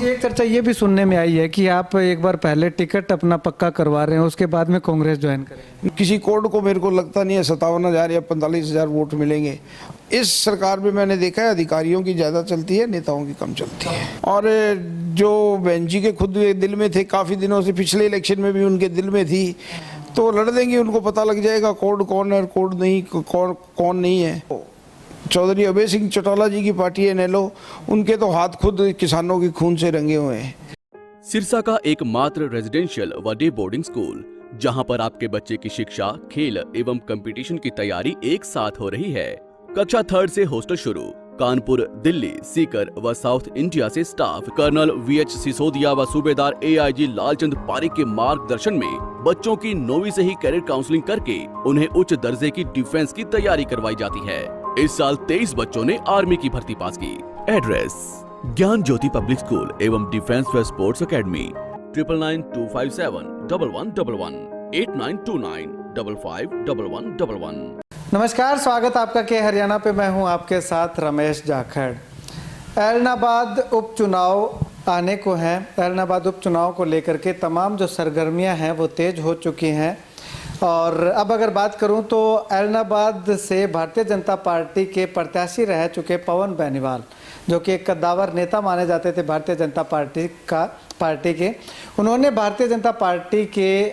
जी, एक चर्चा ये भी सुनने में आई है कि आप एक बार पहले टिकट अपना पक्का करवा रहे हैं, उसके बाद में कांग्रेस ज्वाइन करेंगे। किसी कोड को मेरे को लगता नहीं है 57,000 या 45,000 वोट मिलेंगे। इस सरकार में मैंने देखा है अधिकारियों की ज़्यादा चलती है, नेताओं की कम चलती है। और जो बहन जी के खुद दिल में थे काफ़ी दिनों से, पिछले इलेक्शन में भी उनके दिल में थी, तो लड़ देंगे, उनको पता लग जाएगा कोड कौन है और कोड नहीं कौन नहीं है। चौधरी अभय सिंह चौटाला जी की पार्टी है नेलो, उनके तो हाथ खुद किसानों के खून से रंगे हुए हैं। सिरसा का एकमात्र रेजिडेंशियल व डे बोर्डिंग स्कूल, जहां पर आपके बच्चे की शिक्षा, खेल एवं कंपटीशन की तैयारी एक साथ हो रही है। कक्षा 3 से हॉस्टल शुरू। कानपुर, दिल्ली, सीकर व साउथ इंडिया से स्टाफ कर्नल VH सिसोदिया व सूबेदार AIG लालचंद पारिक के मार्गदर्शन में बच्चों की 9वीं से ही कैरियर काउंसलिंग करके उन्हें उच्च दर्जे की डिफेंस की तैयारी करवाई जाती है। इस साल 23 बच्चों ने आर्मी की भर्ती पास की। एड्रेस: ज्ञान ज्योति पब्लिक स्कूल एवं डिफेंस व स्पोर्ट्स अकेडमी। 9992571111 8929551111। नमस्कार, स्वागत आपका के हरियाणा पे। मैं हूं आपके साथ रमेश जाखड़। ऐलनाबाद उपचुनाव आने को हैं। ऐलनाबाद उपचुनाव को लेकर के तमाम जो सरगर्मियां हैं वो तेज हो चुकी हैं। और अब अगर बात करूं तो ऐलनाबाद से भारतीय जनता पार्टी के प्रत्याशी रह चुके पवन बेनीवाल, जो कि एक कद्दावर नेता माने जाते थे भारतीय जनता पार्टी के, उन्होंने भारतीय जनता पार्टी के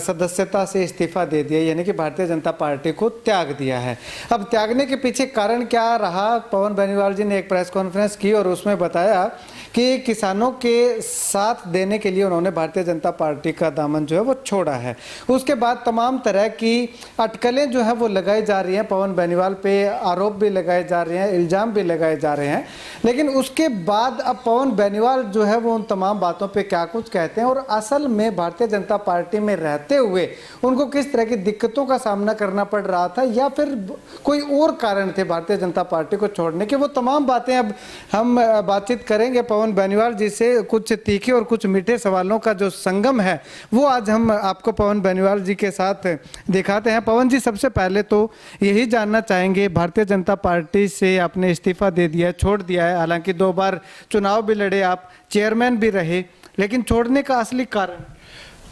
सदस्यता से इस्तीफा दे दिया, यानी कि भारतीय जनता पार्टी को त्याग दिया है। अब त्यागने के पीछे कारण क्या रहा? पवन बेनीवाल जी ने एक प्रेस कॉन्फ्रेंस की और उसमें बताया कि किसानों के साथ देने के लिए उन्होंने भारतीय जनता पार्टी का दामन जो है वो छोड़ा है। उसके बाद तमाम तरह की अटकलें जो है वो लगाई जा रही हैं, पवन बेनीवाल पे आरोप भी लगाए जा रहे हैं, इल्ज़ाम भी लगाए जा रहे हैं। लेकिन उसके बाद अब पवन बेनीवाल जो है वो उन तमाम बातों पे क्या कुछ कहते हैं और असल में भारतीय जनता पार्टी में रहते हुए उनको किस तरह की दिक्कतों का सामना करना पड़ रहा था, या फिर कोई और कारण थे भारतीय जनता पार्टी को छोड़ने के, वो तमाम बातें अब हम बातचीत करेंगे पवन बेनीवाल जी से। कुछ तीखे और कुछ मीठे सवालों का जो संगम है वो आज हम आपको पवन बेनीवाल जी के साथ दिखाते हैं। पवन जी, सबसे पहले तो यही जानना चाहेंगे, भारतीय जनता पार्टी से आपने इस्तीफा दे दिया, छोड़ दिया है, हालांकि 2 बार चुनाव भी लड़े, आप चेयरमैन भी रहे, लेकिन छोड़ने का असली कारण?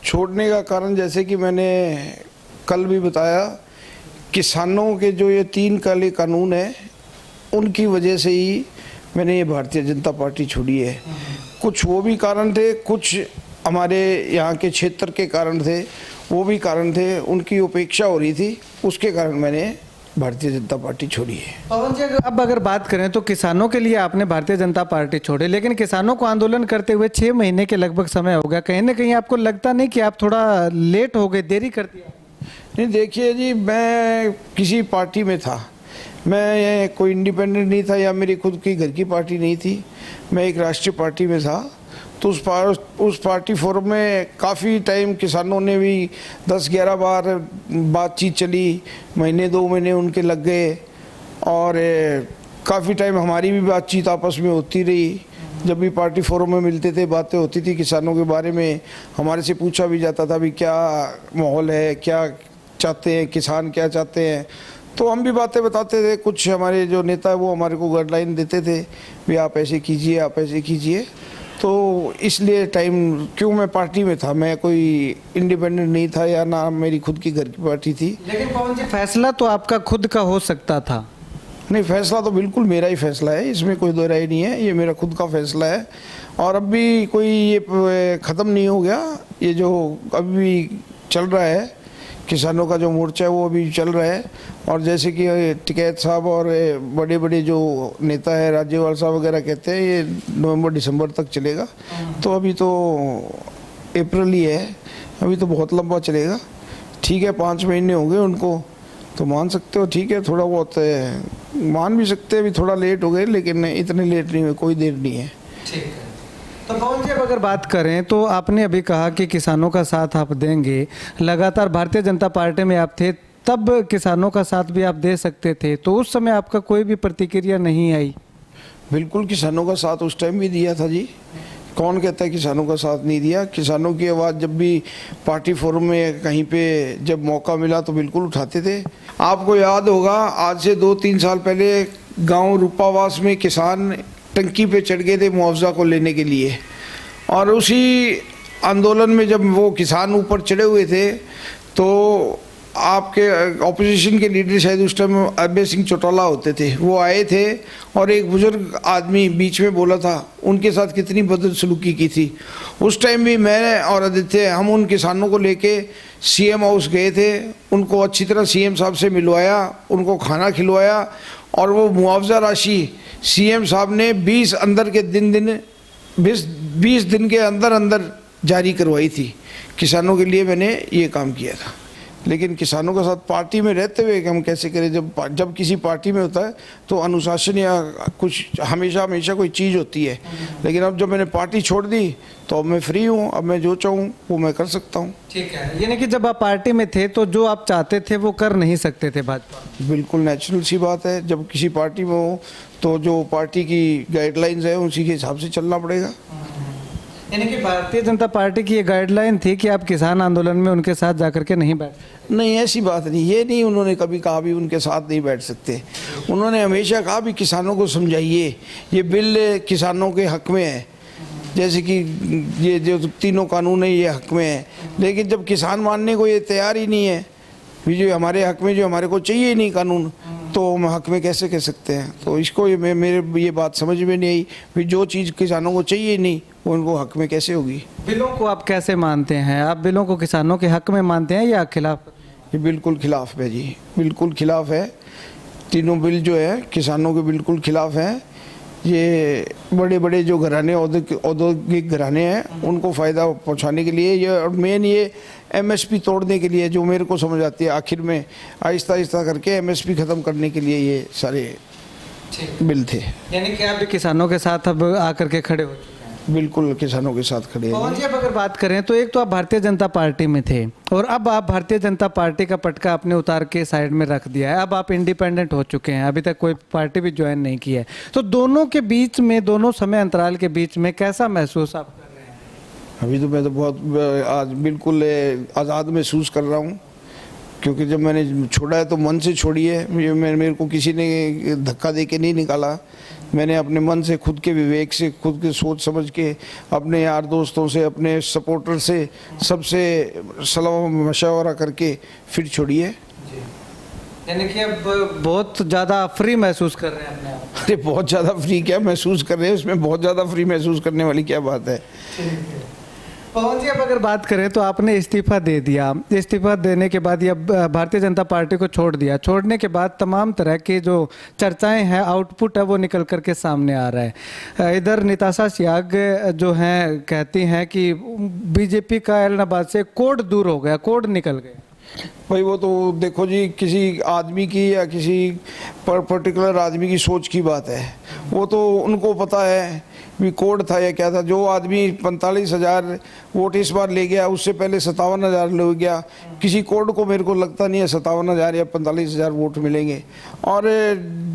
छोड़ने का कारण जैसे कि मैंने कल भी बताया, किसानों के जो ये 3 काले कानून है उनकी वजह से ही मैंने ये भारतीय जनता पार्टी छोड़ी है। कुछ वो भी कारण थे, कुछ हमारे यहाँ के क्षेत्र के कारण थे, वो भी कारण थे, उनकी उपेक्षा हो रही थी, उसके कारण मैंने भारतीय जनता पार्टी छोड़ी है। पवन जी, अब अगर बात करें तो किसानों के लिए आपने भारतीय जनता पार्टी छोड़ी, लेकिन किसानों को आंदोलन करते हुए 6 महीने के लगभग समय हो गया। कहीं ना कहीं आपको लगता नहीं कि आप थोड़ा लेट हो गए, देरी कर दिया? नहीं, देखिए जी, मैं किसी पार्टी में था, मैं कोई इंडिपेंडेंट नहीं था या मेरी खुद की घर की पार्टी नहीं थी, मैं एक राष्ट्रीय पार्टी में था। तो उस पार्टी फोरम में काफ़ी टाइम किसानों ने भी 10-11 बार बातचीत चली, महीने 2 महीने उनके लग गए और काफ़ी टाइम हमारी भी बातचीत आपस में होती रही। जब भी पार्टी फोरम में मिलते थे, बातें होती थी किसानों के बारे में, हमारे से पूछा भी जाता था भी क्या माहौल है, क्या चाहते हैं किसान, क्या चाहते हैं, तो हम भी बातें बताते थे। कुछ हमारे जो नेता है वो हमारे को गाइडलाइन देते थे भी आप ऐसे कीजिए, आप ऐसे कीजिए। तो इसलिए टाइम, क्यों मैं पार्टी में था, मैं कोई इंडिपेंडेंट नहीं था या ना मेरी खुद की घर की पार्टी थी। लेकिन पवन जी, फैसला तो आपका खुद का हो सकता था। नहीं, फैसला तो बिल्कुल मेरा ही फैसला है, इसमें कोई दो राय नहीं है, ये मेरा खुद का फैसला है। और अब भी कोई ये ख़त्म नहीं हो गया, ये जो अभी भी चल रहा है किसानों का जो मोर्चा है वो अभी चल रहा है। और जैसे कि टिकैत साहब और बड़े बड़े जो नेता है राज्यपाल साहब वगैरह कहते हैं ये नवंबर-दिसंबर तक चलेगा, तो अभी तो अप्रैल ही है, अभी तो बहुत लंबा चलेगा। ठीक है, 5 महीने हो गए उनको, तो मान सकते हो, ठीक है, थोड़ा बहुत मान भी सकते हैं, अभी थोड़ा लेट हो गए, लेकिन इतने लेट नहीं हुए, कोई देर नहीं है। ठीक है। तो पवन जी, अब अगर बात करें तो आपने अभी कहा कि किसानों का साथ आप देंगे, लगातार भारतीय जनता पार्टी में आप थे, तब किसानों का साथ भी आप दे सकते थे, तो उस समय आपका कोई भी प्रतिक्रिया नहीं आई? बिल्कुल किसानों का साथ उस टाइम भी दिया था जी, कौन कहता है किसानों का साथ नहीं दिया। किसानों की आवाज़ जब भी पार्टी फोरम में कहीं पे जब मौका मिला तो बिल्कुल उठाते थे। आपको याद होगा आज से 2-3 साल पहले गांव रूपावास में किसान टंकी पे चढ़ गए थे मुआवजा को लेने के लिए। और उसी आंदोलन में जब वो किसान ऊपर चढ़े हुए थे तो आपके ऑपोजिशन के लीडर शायद उस टाइम अभय सिंह चौटाला होते थे, वो आए थे और एक बुजुर्ग आदमी बीच में बोला था, उनके साथ कितनी बदसलूकी की थी। उस टाइम भी मैं और आदित्य हम उन किसानों को लेके सीएम हाउस गए थे, उनको अच्छी तरह सीएम साहब से मिलवाया, उनको खाना खिलवाया और वो मुआवजा राशि सीएम साहब ने 20 दिन के अंदर अंदर जारी करवाई थी। किसानों के लिए मैंने ये काम किया था। लेकिन किसानों के साथ पार्टी में रहते हुए हम कैसे करें, जब किसी पार्टी में होता है तो अनुशासन या कुछ हमेशा कोई चीज़ होती है। लेकिन अब जब मैंने पार्टी छोड़ दी तो अब मैं फ्री हूँ, अब मैं जो चाहूँ वो मैं कर सकता हूँ। ठीक है, यानी कि जब आप पार्टी में थे तो जो आप चाहते थे वो कर नहीं सकते थे भाजपा? बिल्कुल नेचुरल सी बात है, जब किसी पार्टी में हो तो जो पार्टी की गाइडलाइंस है उसी के हिसाब से चलना पड़ेगा। यानी कि भारतीय जनता पार्टी की ये गाइडलाइन थी कि आप किसान आंदोलन में उनके साथ जाकर के नहीं बैठ? नहीं, ऐसी बात नहीं, ये नहीं उन्होंने कभी कहा भी उनके साथ नहीं बैठ सकते। उन्होंने हमेशा कहा भी किसानों को समझाइए, ये बिल किसानों के हक में है, जैसे कि ये जो तीनों कानून है ये हक में है। लेकिन जब किसान मानने को ये तैयार ही नहीं है भी जो हमारे हक में, जो हमारे को चाहिए ही नहीं कानून, तो हम हक में कैसे कह सकते हैं। तो इसको मेरे ये बात समझ में नहीं आई भी जो चीज़ किसानों को चाहिए ही नहीं वो उनको हक में कैसे होगी। बिलों को आप कैसे मानते हैं? आप बिलों को किसानों के हक में मानते हैं या खिलाफ? ये बिल्कुल खिलाफ है जी, बिल्कुल खिलाफ है। तीनों बिल जो है किसानों के बिल्कुल खिलाफ हैं। ये बड़े बड़े जो घराने औद्योगिक घराने हैं उनको फ़ायदा पहुंचाने के लिए ये, और मेन ये एमएसपी तोड़ने के लिए, जो मेरे को समझ आती है आखिर में आहिस्ता आहिस्ता करके एमएसपी ख़त्म करने के लिए ये सारे बिल थे। यानी कि आप भी किसानों के साथ अब आकर के खड़े हो चुके हैं? बिल्कुल किसानों के साथ खड़े हैं। पवन जी, अब अगर बात करें तो एक तो आप भारतीय जनता पार्टी में थे और अब आप भारतीय जनता पार्टी का पटका आपने उतार के साइड में रख दिया है, अब आप इंडिपेंडेंट हो चुके हैं, अभी तक कोई पार्टी भी ज्वाइन नहीं की है। तो दोनों के बीच में, दोनों समय अंतराल के बीच में कैसा महसूस आप कर रहे हैं? अभी तो मैं तो बहुत आज बिल्कुल आज़ाद महसूस कर रहा हूँ, क्योंकि जब मैंने छोड़ा है तो मन से छोड़ी है। मेरे को किसी ने धक्का दे के नहीं निकाला, मैंने अपने मन से, खुद के विवेक से, खुद के सोच समझ के, अपने यार दोस्तों से, अपने सपोर्टर से, सबसे सलाह मशवरा करके फिर छोड़ी है। यानी कि अब बहुत ज़्यादा फ्री महसूस कर रहे हैं अपने आप? अरे बहुत ज़्यादा फ्री क्या महसूस कर रहे हैं, इसमें बहुत ज़्यादा फ्री महसूस करने वाली क्या बात है। पवन जी, अब अगर बात करें तो आपने इस्तीफा दे दिया, इस्तीफा देने के बाद या भारतीय जनता पार्टी को छोड़ दिया, छोड़ने के बाद तमाम तरह की जो चर्चाएं हैं, आउटपुट है, वो निकल करके सामने आ रहा है। इधर निताशा सियाग जो हैं कहती हैं कि बीजेपी का एलनाबाद से कोड दूर हो गया, कोड निकल गया। भाई वो तो देखो जी, किसी आदमी की या किसी पर्टिकुलर आदमी की सोच की बात है, वो तो उनको पता है भी कोड था या क्या था। जो आदमी 45,000 वोट इस बार ले गया, उससे पहले 57,000 ले गया, किसी कोड को मेरे को लगता नहीं है 57,000 या 45,000 वोट मिलेंगे। और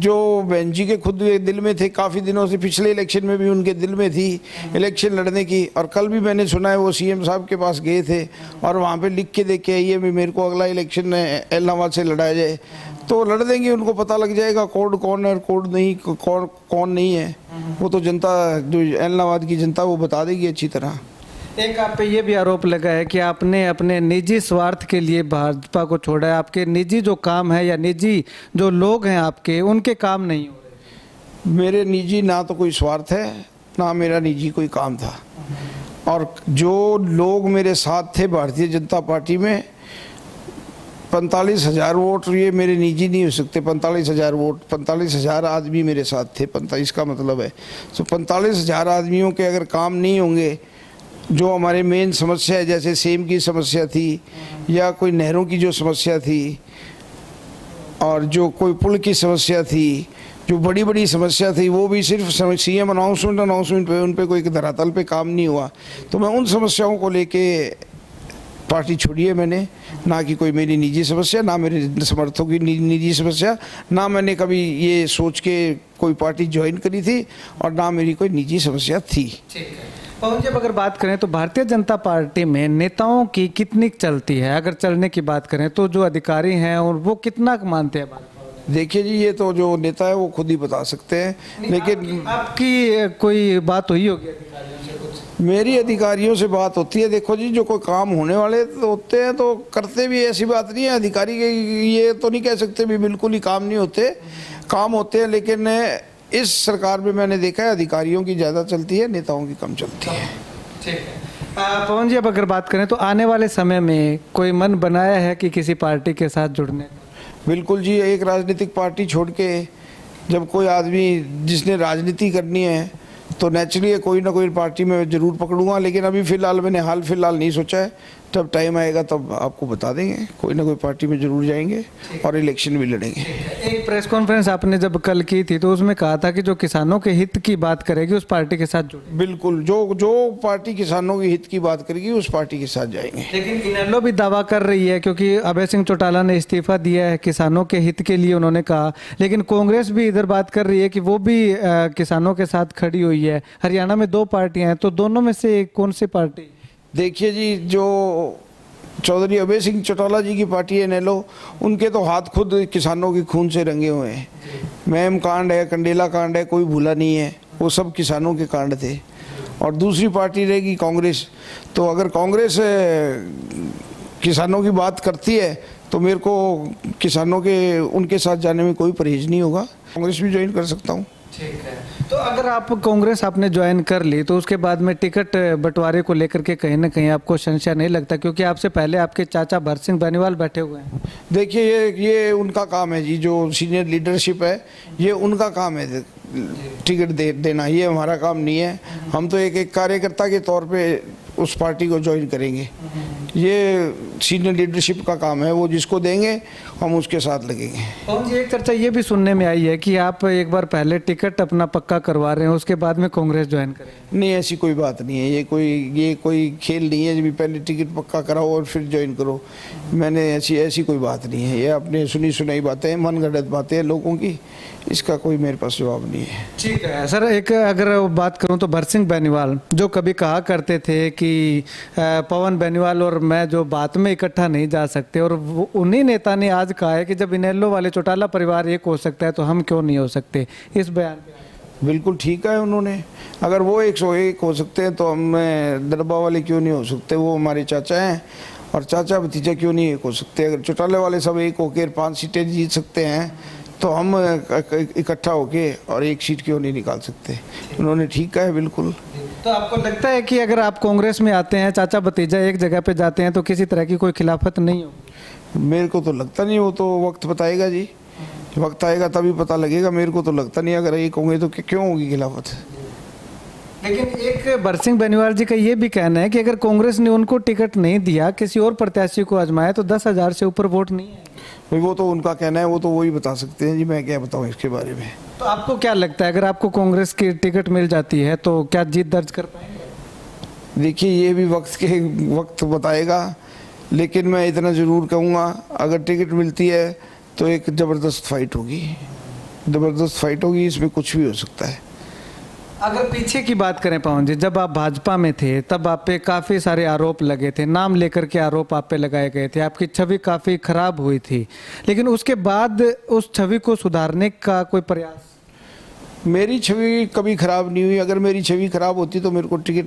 जो बहन जी के खुद दिल में थे काफ़ी दिनों से, पिछले इलेक्शन में भी उनके दिल में थी इलेक्शन लड़ने की, और कल भी मैंने सुना है वो सीएम साहब के पास गए थे और वहाँ पे लिख के दे के आइए भी मेरे को अगला इलेक्शन एलनाबाद से लड़ाया जाए, तो लड़ देंगे। उनको पता लग जाएगा कोड कौन है और कोड नहीं, कौन नहीं है, वो तो जनता, जो एलनाबाद की जनता वो बता देगी अच्छी तरह। एक आप पे ये भी आरोप लगा है कि आपने अपने निजी स्वार्थ के लिए भाजपा को छोड़ा है, आपके निजी जो काम है या निजी जो लोग हैं आपके, उनके काम नहीं हो रहे। मेरे निजी ना तो कोई स्वार्थ है, ना मेरा निजी कोई काम था। और जो लोग मेरे साथ थे भारतीय जनता पार्टी में, 45,000 वोट ये मेरे निजी नहीं हो सकते। 45,000 वोट, 45,000 आदमी मेरे साथ थे, 45 का मतलब है। तो 45,000 आदमियों के अगर काम नहीं होंगे, जो हमारे मेन समस्या है, जैसे सेम की समस्या थी या कोई नहरों की जो समस्या थी, और जो कोई पुल की समस्या थी, जो बड़ी बड़ी समस्या थी, वो भी सिर्फ सीएम अनाउंसमेंट पे, उन पे कोई धरातल पे काम नहीं हुआ। तो मैं उन समस्याओं को लेके पार्टी छोड़ी है मैंने, ना कि कोई मेरी निजी समस्या, ना मेरे समर्थकों की निजी समस्या, ना मैंने कभी ये सोच के कोई पार्टी ज्वाइन करी थी, और ना मेरी कोई निजी समस्या थी। पवन जी, अगर बात करें तो भारतीय जनता पार्टी में नेताओं की कितनी चलती है? अगर चलने की बात करें तो जो अधिकारी हैं और वो कितना मानते हैं भाजपा? देखिए जी, ये तो जो नेता है वो खुद ही बता सकते हैं, लेकिन आपकी कोई बात हुई होगी अधिकारियों से कुछ? मेरी अधिकारियों से बात होती है। देखो जी, जो कोई काम होने वाले तो होते हैं तो करते भी, ऐसी बात नहीं है। अधिकारी के ये तो नहीं कह सकते भी बिल्कुल ही काम नहीं होते, काम होते हैं, लेकिन इस सरकार में मैंने देखा है अधिकारियों की ज़्यादा चलती है, नेताओं की कम चलती है। ठीक है। पवन जी, अब अगर बात करें तो आने वाले समय में कोई मन बनाया है कि किसी पार्टी के साथ जुड़ने का? बिल्कुल जी, एक राजनीतिक पार्टी छोड़ के जब कोई आदमी जिसने राजनीति करनी है तो नेचुरली कोई ना कोई पार्टी में ज़रूर पकड़ूंगा, लेकिन अभी फ़िलहाल मैंने हाल फिलहाल नहीं सोचा है। जब टाइम आएगा तब आपको बता देंगे, कोई ना कोई पार्टी में ज़रूर जाएंगे और इलेक्शन भी लड़ेंगे। एक प्रेस कॉन्फ्रेंस आपने जब कल की थी तो उसमें कहा था कि जो किसानों के हित की बात करेगी उस पार्टी के साथ जुड़े। बिल्कुल, जो पार्टी किसानों के हित की बात करेगी उस पार्टी के साथ जाएंगे। लेकिन इनेलो भी दावा कर रही है, क्योंकि अभय सिंह चौटाला ने इस्तीफा दिया है, किसानों के हित के लिए उन्होंने कहा, लेकिन कांग्रेस भी इधर बात कर रही है कि वो भी किसानों के साथ खड़ी हुई है। हरियाणा में 2 पार्टियां हैं, तो दोनों में से कौन सी पार्टी? देखिए जी, जो चौधरी अभय सिंह चौटाला जी की पार्टी है इनेलो, उनके तो हाथ खुद किसानों के खून से रंगे हुए हैं। मैम कांड है, कंडेला कांड है, कोई भूला नहीं है, वो सब किसानों के कांड थे। और दूसरी पार्टी रहेगी कांग्रेस, तो अगर कांग्रेस किसानों की बात करती है तो मेरे को किसानों के उनके साथ जाने में कोई परहेज नहीं होगा, कांग्रेस भी ज्वाइन कर सकता हूँ। ठीक है। तो अगर आप कांग्रेस आपने ज्वाइन कर ली तो उसके बाद में टिकट बंटवारे को लेकर के कहीं ना कहीं आपको संशय नहीं लगता, क्योंकि आपसे पहले आपके चाचा भरत सिंह बेनीवाल बैठे हुए हैं? देखिए, ये उनका काम है जी, जो सीनियर लीडरशिप है ये उनका काम है टिकट देना, ये हमारा काम नहीं है। हम तो एक कार्यकर्ता के तौर पे उस पार्टी को ज्वाइन करेंगे, ये सीनियर लीडरशिप का काम है, वो जिसको देंगे हम उसके साथ लगेंगे। और जी, एक चर्चा ये भी सुनने में आई है कि आप एक बार पहले टिकट अपना पक्का करवा रहे हैं, उसके बाद में कांग्रेस ज्वाइन करेंगे। नहीं, ऐसी कोई बात नहीं है, ये कोई खेल नहीं है जब पहले टिकट पक्का कराओ और फिर ज्वाइन करो। मैंने ऐसी कोई बात नहीं है, ये अपने सुनी सुनाई बातें, मनगढ़ंत बातें हैं लोगों की, इसका कोई मेरे पास जवाब नहीं है। ठीक है सर, एक अगर बात करूं तो भरत सिंह बेनीवाल जो कभी कहा करते थे कि पवन बेनीवाल और मैं जो बात में इकट्ठा नहीं जा सकते, और उन्हीं नेता ने आज कहा है कि जब इनेलो वाले चौटाला परिवार एक हो सकता है तो हम क्यों नहीं हो सकते। इस बयान पे बिल्कुल ठीक है उन्होंने, अगर वो 101 हो सकते हैं तो हम दरबा वाले क्यों नहीं हो सकते? वो हमारे चाचा हैं और चाचा भतीजा क्यों नहीं एक हो सकते? अगर चौटाले वाले सब एक होकर 5 सीटें जीत सकते हैं तो हम इकट्ठा होके और 1 सीट क्यों नहीं निकाल सकते? उन्होंने ठीक कहा है बिल्कुल। तो आपको लगता है कि अगर आप कांग्रेस में आते हैं, चाचा भतीजा एक जगह पे जाते हैं, तो किसी तरह की कोई खिलाफत नहीं होगी? मेरे को तो लगता नहीं, वो तो वक्त बताएगा जी, वक्त आएगा तभी पता लगेगा। मेरे को तो लगता नहीं, अगर एक होंगे तो क्यों होगी खिलाफत? लेकिन एक भरत सिंह बेनीवाल जी का ये भी कहना है कि अगर कांग्रेस ने उनको टिकट नहीं दिया, किसी और प्रत्याशी को आजमाया, तो 10,000 से ऊपर वोट नहीं है। वो तो उनका कहना है, वो तो वही बता सकते हैं जी, मैं क्या बताऊं इसके बारे में। तो आपको क्या लगता है, अगर आपको कांग्रेस की टिकट मिल जाती है तो क्या जीत दर्ज कर पाएंगे? देखिए, ये भी वक्त बताएगा, लेकिन मैं इतना ज़रूर कहूँगा, अगर टिकट मिलती है तो एक ज़बरदस्त फाइट होगी, ज़बरदस्त फाइट होगी, इसमें कुछ भी हो सकता है। अगर पीछे की बात करें पवन जी, जब आप भाजपा में थे तब आप पे काफ़ी सारे आरोप लगे थे, नाम लेकर के आरोप आप पे लगाए गए थे, आपकी छवि काफ़ी खराब हुई थी, लेकिन उसके बाद उस छवि को सुधारने का कोई प्रयास? मेरी छवि कभी खराब नहीं हुई। अगर मेरी छवि खराब होती तो मेरे को टिकट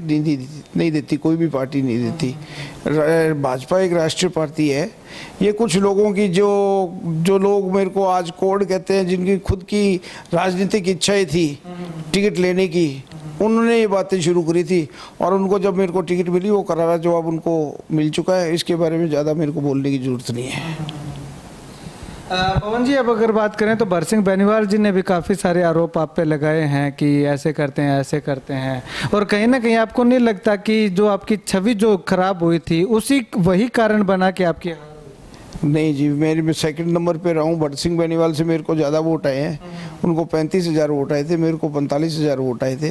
नहीं देती, कोई भी पार्टी नहीं देती। भाजपा एक राष्ट्रीय पार्टी है। ये कुछ लोगों की जो लोग मेरे को आज कोड कहते हैं, जिनकी खुद की राजनीतिक इच्छाएं थी टिकट लेने की, उन्होंने ये बातें शुरू करी थी, और उनको जब मेरे को टिकट मिली वो करारा जवाब उनको मिल चुका है। इसके बारे में ज़्यादा मेरे को बोलने की ज़रूरत नहीं है। पवन जी, अब अगर बात करें तो भरत सिंह बेनीवाल जी ने भी काफ़ी सारे आरोप आप पे लगाए हैं कि ऐसे करते हैं, ऐसे करते हैं, और कहीं ना कहीं आपको नहीं लगता कि जो आपकी छवि जो खराब हुई थी वही कारण बना कि आपकी? नहीं जी, मैं 2nd नंबर पे रहा हूँ। भरत सिंह बेनीवाल से मेरे को ज़्यादा वोट आए हैं, उनको 35,000 वोट आए थे, मेरे को 45,000 वोट आए थे।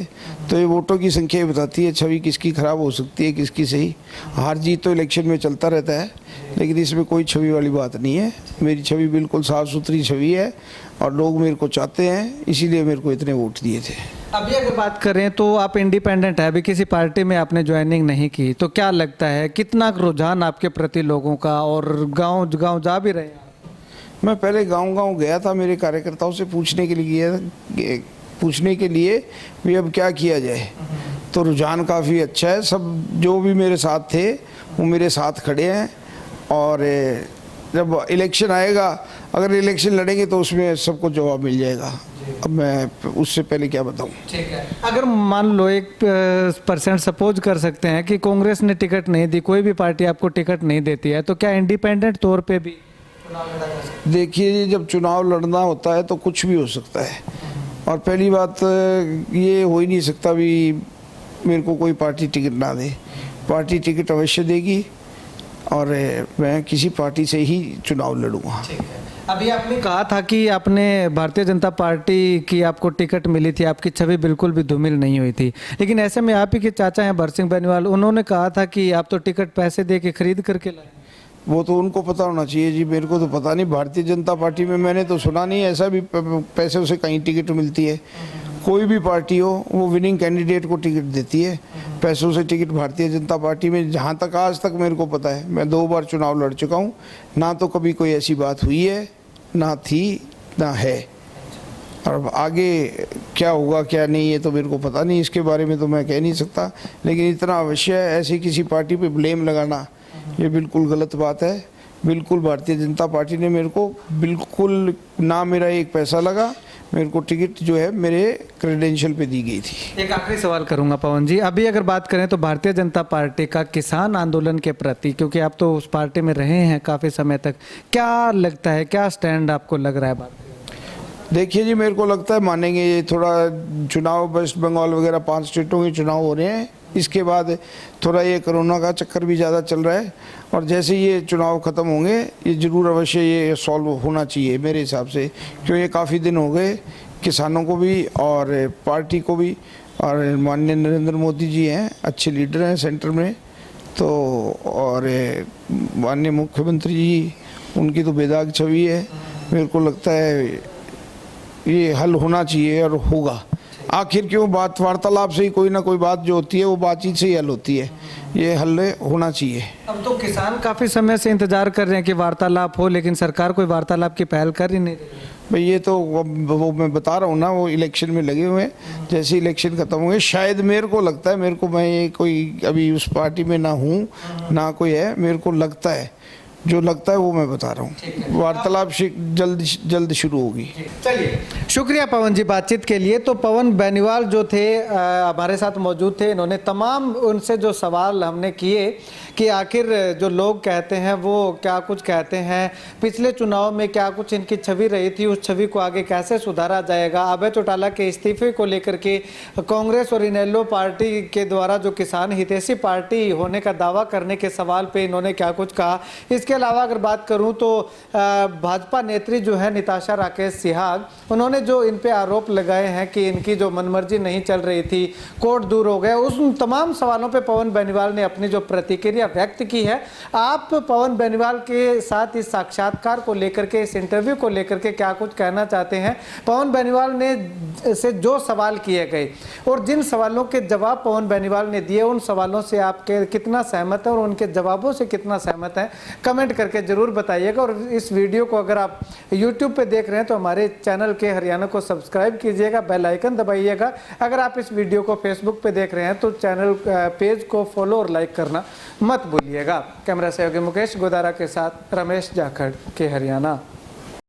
तो ये वोटों की संख्या ही बताती है छवि किसकी खराब हो सकती है, किसकी सही। हार जीत तो इलेक्शन में चलता रहता है, लेकिन इसमें कोई छवि वाली बात नहीं है। मेरी छवि बिल्कुल साफ़ सुथरी छवि है और लोग मेरे को चाहते हैं, इसीलिए मेरे को इतने वोट दिए थे। अभी अगर बात करें तो आप इंडिपेंडेंट है, अभी किसी पार्टी में आपने ज्वाइनिंग नहीं की, तो क्या लगता है कितना रुझान आपके प्रति लोगों का, और गांव जा भी रहे हैं? मैं पहले गांव-गांव गया था, मेरे कार्यकर्ताओं से पूछने के लिए भी अब क्या किया जाए। तो रुझान काफ़ी अच्छा है, सब जो भी मेरे साथ थे वो मेरे साथ खड़े हैं। और जब इलेक्शन आएगा, अगर इलेक्शन लड़ेंगे तो उसमें सबको जवाब मिल जाएगा। अब मैं उससे पहले क्या बताऊं। ठीक है, अगर मान लो 1% सपोज कर सकते हैं कि कांग्रेस ने टिकट नहीं दी, कोई भी पार्टी आपको टिकट नहीं देती है, तो क्या इंडिपेंडेंट तौर पे भी चुनाव लड़ा जा सकता है? देखिए, जब चुनाव लड़ना होता है तो कुछ भी हो सकता है। और पहली बात ये हो ही नहीं सकता भी मेरे को कोई पार्टी टिकट ना दे। पार्टी टिकट अवश्य देगी और मैं किसी पार्टी से ही चुनाव लड़ूंगा। अभी आपने कहा था कि आपने भारतीय जनता पार्टी की आपको टिकट मिली थी, आपकी छवि बिल्कुल भी धूमिल नहीं हुई थी, लेकिन ऐसे में आप ही के चाचा हैं भरसिंह बेनीवाल, उन्होंने कहा था कि आप तो टिकट पैसे दे के खरीद करके लाए। वो तो उनको पता होना चाहिए जी, मेरे को तो पता नहीं। भारतीय जनता पार्टी में मैंने तो सुना नहीं ऐसा भी पैसे से कहीं टिकट मिलती है। कोई भी पार्टी हो वो विनिंग कैंडिडेट को टिकट देती है, पैसों से टिकट भारतीय जनता पार्टी में जहाँ तक आज तक मेरे को पता है, मैं 2 बार चुनाव लड़ चुका हूँ, ना तो कभी कोई ऐसी बात हुई है, ना थी, ना है। और आगे क्या होगा क्या नहीं है तो मेरे को पता नहीं, इसके बारे में तो मैं कह नहीं सकता। लेकिन इतना अवश्य है, ऐसी किसी पार्टी पे ब्लेम लगाना ये बिल्कुल गलत बात है। बिल्कुल भारतीय जनता पार्टी ने मेरे को बिल्कुल ना मेरा एक पैसा लगा, मेरे को टिकट जो है मेरे क्रेडेंशियल पे दी गई थी। एक आखिरी सवाल करूंगा पवन जी, अभी अगर बात करें तो भारतीय जनता पार्टी का किसान आंदोलन के प्रति, क्योंकि आप तो उस पार्टी में रहे हैं काफ़ी समय तक, क्या लगता है, क्या स्टैंड आपको लग रहा है बात? देखिए जी, मेरे को लगता है मानेंगे ये थोड़ा चुनाव वेस्ट बंगाल वगैरह 5 स्टेटों के चुनाव हो रहे हैं, इसके बाद थोड़ा ये कोरोना का चक्कर भी ज़्यादा चल रहा है, और जैसे ये चुनाव ख़त्म होंगे ये ज़रूर अवश्य ये सॉल्व होना चाहिए मेरे हिसाब से, क्योंकि ये काफ़ी दिन हो गए किसानों को भी और पार्टी को भी। और माननीय नरेंद्र मोदी जी हैं, अच्छे लीडर हैं सेंटर में, तो और माननीय मुख्यमंत्री जी, उनकी तो बेदाग छवि है। मेरे को लगता है ये हल होना चाहिए और होगा। आखिर क्यों बात वार्तालाप से ही कोई ना कोई बात जो होती है वो बातचीत से ही हल होती है, ये हल होना चाहिए। अब तो किसान काफ़ी समय से इंतजार कर रहे हैं कि वार्तालाप हो, लेकिन सरकार कोई वार्तालाप की पहल कर ही नहीं रही। भाई ये तो वो मैं बता रहा हूँ ना, वो इलेक्शन में लगे हुए हैं, जैसे इलेक्शन खत्म होंगे शायद, मेरे को लगता है, मेरे को, मैं ये कोई अभी उस पार्टी में ना हूँ ना कोई है, मेरे को लगता है, जो लगता है वो मैं बता रहा हूँ, वार्तालाप जल्द शुरू होगी। चलिए, शुक्रिया पवन जी बातचीत के लिए। तो पवन बेनीवाल जो थे हमारे साथ मौजूद थे, इन्होंने तमाम उनसे जो सवाल हमने किए कि आखिर जो लोग कहते हैं वो क्या कुछ कहते हैं, पिछले चुनाव में क्या कुछ इनकी छवि रही थी, उस छवि को आगे कैसे सुधारा जाएगा, अभय चौटाला के इस्तीफे को लेकर के कांग्रेस और इनेलो पार्टी के द्वारा जो किसान हितैषी पार्टी होने का दावा करने के सवाल पे इन्होंने क्या कुछ कहा। इसके अलावा अगर बात करूं तो भाजपा नेत्री जो है निताशा राकेश सिहाग, उन्होंने जो इन पे आरोप लगाए हैं कि इनकी जो मनमर्जी नहीं चल रही थी, कोर्ट दूर हो गया, उस तमाम सवालों पे पवन बेनीवाल ने अपनी जो प्रतिक्रिया व्यक्त की है। आप पवन बेनीवाल के साथ इस साक्षात्कार को लेकर के, इस इंटरव्यू को लेकर के क्या कुछ कहना चाहते हैं? पवन बेनीवाल ने से जो सवाल किए गए और जिन सवालों के जवाब पवन बेनीवाल ने दिए, उन सवालों से आप कितना सहमत है और उनके जवाबों से कितना सहमत है, कमेंट करके जरूर बताइएगा। और इस वीडियो को अगर आप YouTube पे देख रहे हैं तो हमारे चैनल के हरियाणा को सब्सक्राइब कीजिएगा, बेल आइकन दबाइएगा। अगर आप इस वीडियो को Facebook पे देख रहे हैं तो चैनल पेज को फॉलो और लाइक करना मत भूलिएगा। कैमरा सहयोगी मुकेश गोदारा के साथ रमेश जाखड़ के हरियाणा।